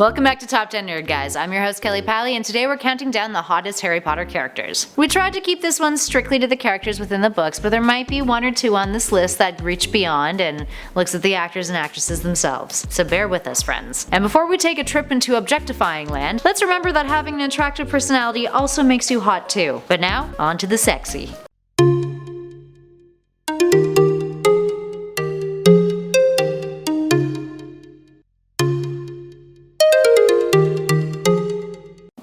Welcome back to Top 10 Nerd Guys. I'm your host Kelly Pally, and today we're counting down the hottest Harry Potter characters. We tried to keep this one strictly to the characters within the books, but there might be one or two on this list that reach beyond and looks at the actors and actresses themselves. So bear with us, friends. And before we take a trip into objectifying land, let's remember that having an attractive personality also makes you hot too. But now, on to the sexy.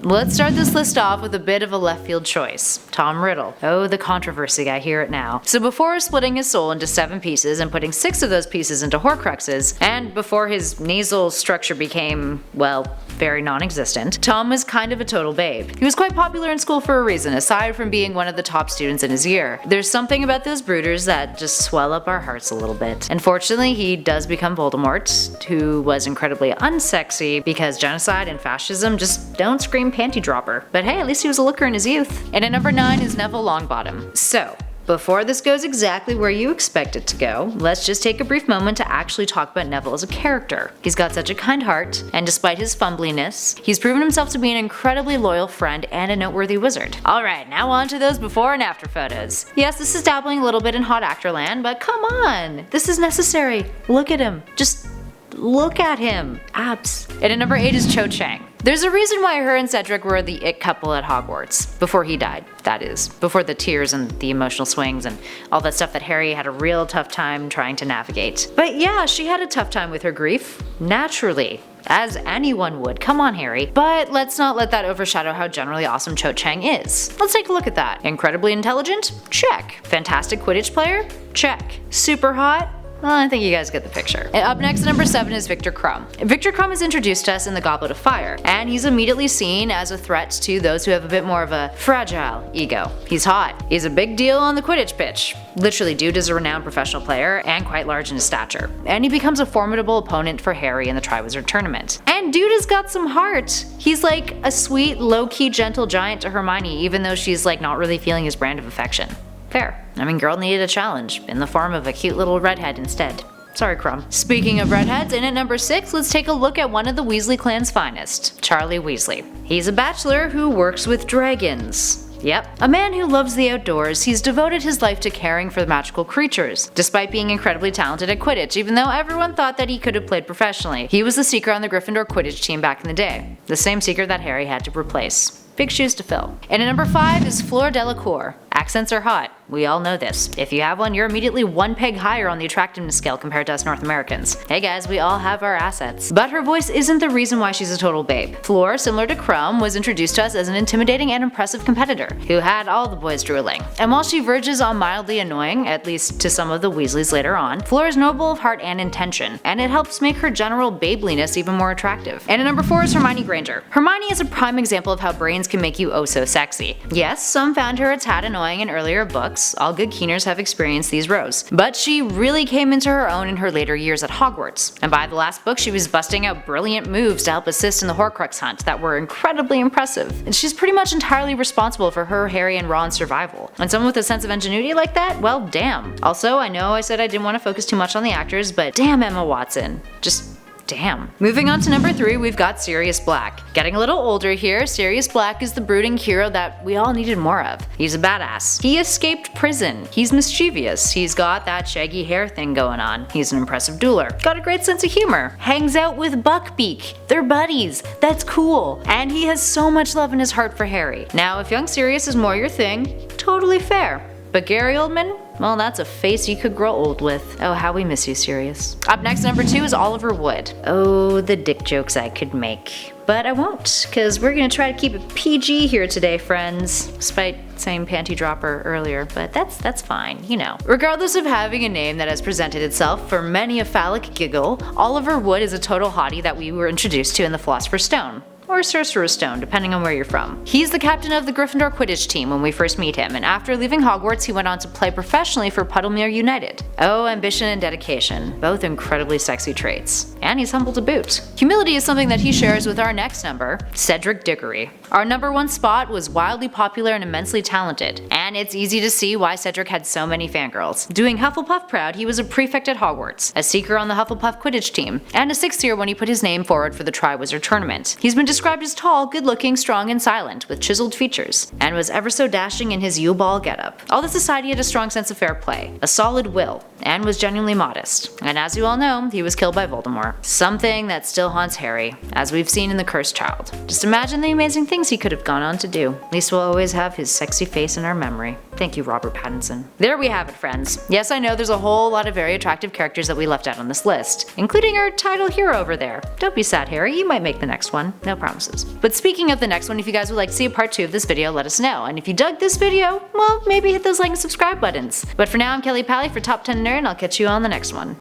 Let's start this list off with a bit of a left field choice. Tom Riddle. Oh, the controversy, I hear it now. So before splitting his soul into 7 pieces and putting 6 of those pieces into Horcruxes, and before his nasal structure became, well, very non-existent, Tom was kind of a total babe. He was quite popular in school for a reason, aside from being one of the top students in his year. There's something about those brooders that just swell up our hearts a little bit. Unfortunately, he does become Voldemort, who was incredibly unsexy because genocide and fascism just don't scream panty dropper. But hey, at least he was a looker in his youth. And at number 9 is Neville Longbottom. So, before this goes exactly where you expect it to go, let's just take a brief moment to actually talk about Neville as a character. He's got such a kind heart, and despite his fumbliness, he's proven himself to be an incredibly loyal friend and a noteworthy wizard. Alright, now on to those before and after photos. Yes, this is dabbling a little bit in hot actor land, but come on! This is necessary. Look at him. Just look at him. Abs. And at number 8 is Cho Chang. There's a reason why her and Cedric were the it couple at Hogwarts. Before he died, that is. Before the tears and the emotional swings and all that stuff that Harry had a real tough time trying to navigate. But yeah, she had a tough time with her grief. Naturally. As anyone would. Come on, Harry. But let's not let that overshadow how generally awesome Cho Chang is. Let's take a look at that. Incredibly intelligent? Check. Fantastic Quidditch player? Check. Super hot? Well, I think you guys get the picture. And up next at number 7 is Victor Krum. Victor Krum is introduced to us in the Goblet of Fire, and he's immediately seen as a threat to those who have a bit more of a fragile ego. He's hot. He's a big deal on the Quidditch pitch. Literally, dude is a renowned professional player and quite large in his stature. And he becomes a formidable opponent for Harry in the Triwizard Tournament. And dude has got some heart. He's like a sweet, low-key, gentle giant to Hermione, even though she's like not really feeling his brand of affection. Fair. I mean, girl needed a challenge, in the form of a cute little redhead instead. Sorry, Crumb. Speaking of redheads, in at number 6, let's take a look at one of the Weasley clan's finest, Charlie Weasley. He's a bachelor who works with dragons. Yep. A man who loves the outdoors, he's devoted his life to caring for magical creatures. Despite being incredibly talented at Quidditch, even though everyone thought that he could have played professionally, he was the seeker on the Gryffindor Quidditch team back in the day. The same seeker that Harry had to replace. Big shoes to fill. And at number 5 is Fleur Delacour. Accents are hot. We all know this. If you have one, you're immediately 1 peg higher on the attractiveness scale compared to us North Americans. Hey guys, we all have our assets. But her voice isn't the reason why she's a total babe. Fleur, similar to Krum, was introduced to us as an intimidating and impressive competitor who had all the boys drooling. And while she verges on mildly annoying, at least to some of the Weasleys later on, Fleur is noble of heart and intention, and it helps make her general babeliness even more attractive. And at number 4 is Hermione Granger. Hermione is a prime example of how brains can make you oh so sexy. Yes, some found her a tad annoying in earlier books. All good keeners have experienced these rows. But she really came into her own in her later years at Hogwarts. And by the last book, she was busting out brilliant moves to help assist in the Horcrux hunt that were incredibly impressive. And she's pretty much entirely responsible for her, Harry, and Ron's survival. And someone with a sense of ingenuity like that? Well, damn. Also, I know I said I didn't want to focus too much on the actors, but damn Emma Watson. Just damn. Moving on to number 3, we've got Sirius Black. Getting a little older here, Sirius Black is the brooding hero that we all needed more of. He's a badass. He escaped prison. He's mischievous. He's got that shaggy hair thing going on. He's an impressive dueler. Got a great sense of humor. Hangs out with Buckbeak. They're buddies. That's cool. And he has so much love in his heart for Harry. Now, if young Sirius is more your thing, totally fair. But Gary Oldman? Well, that's a face you could grow old with. Oh, how we miss you, Sirius. Up next, number 2 is Oliver Wood. Oh, the dick jokes I could make. But I won't, because we're gonna try to keep it PG here today, friends. Despite saying panty dropper earlier, but that's fine, you know. Regardless of having a name that has presented itself for many a phallic giggle, Oliver Wood is a total hottie that we were introduced to in The Philosopher's Stone. or Sorcerer's Stone, depending on where you're from. He's the captain of the Gryffindor Quidditch team when we first meet him, and after leaving Hogwarts he went on to play professionally for Puddlemere United. Oh, ambition and dedication, both incredibly sexy traits. And he's humble to boot. Humility is something that he shares with our next number, Cedric Diggory. Our number 1 spot was wildly popular and immensely talented, and it's easy to see why Cedric had so many fangirls. Doing Hufflepuff proud, he was a prefect at Hogwarts, a seeker on the Hufflepuff Quidditch team, and a 6th year when he put his name forward for the Triwizard Tournament. He's been described as tall, good-looking, strong, and silent, with chiseled features, and was ever so dashing in his U-Ball getup. All this aside, he had a strong sense of fair play, a solid will, and was genuinely modest. And as you all know, he was killed by Voldemort. Something that still haunts Harry, as we've seen in The Cursed Child. Just imagine the amazing things he could have gone on to do. At least we'll always have his sexy face in our memory. Thank you, Robert Pattinson. There we have it, friends. Yes, I know there's a whole lot of very attractive characters that we left out on this list, including our title hero over there. Don't be sad, Harry, you might make the next one. No promises. But speaking of the next one, if you guys would like to see a part 2 of this video, let us know. And if you dug this video, well, maybe hit those like and subscribe buttons. But for now, I'm Kelly Pally for Top 10 Nerd, and I'll catch you on the next one.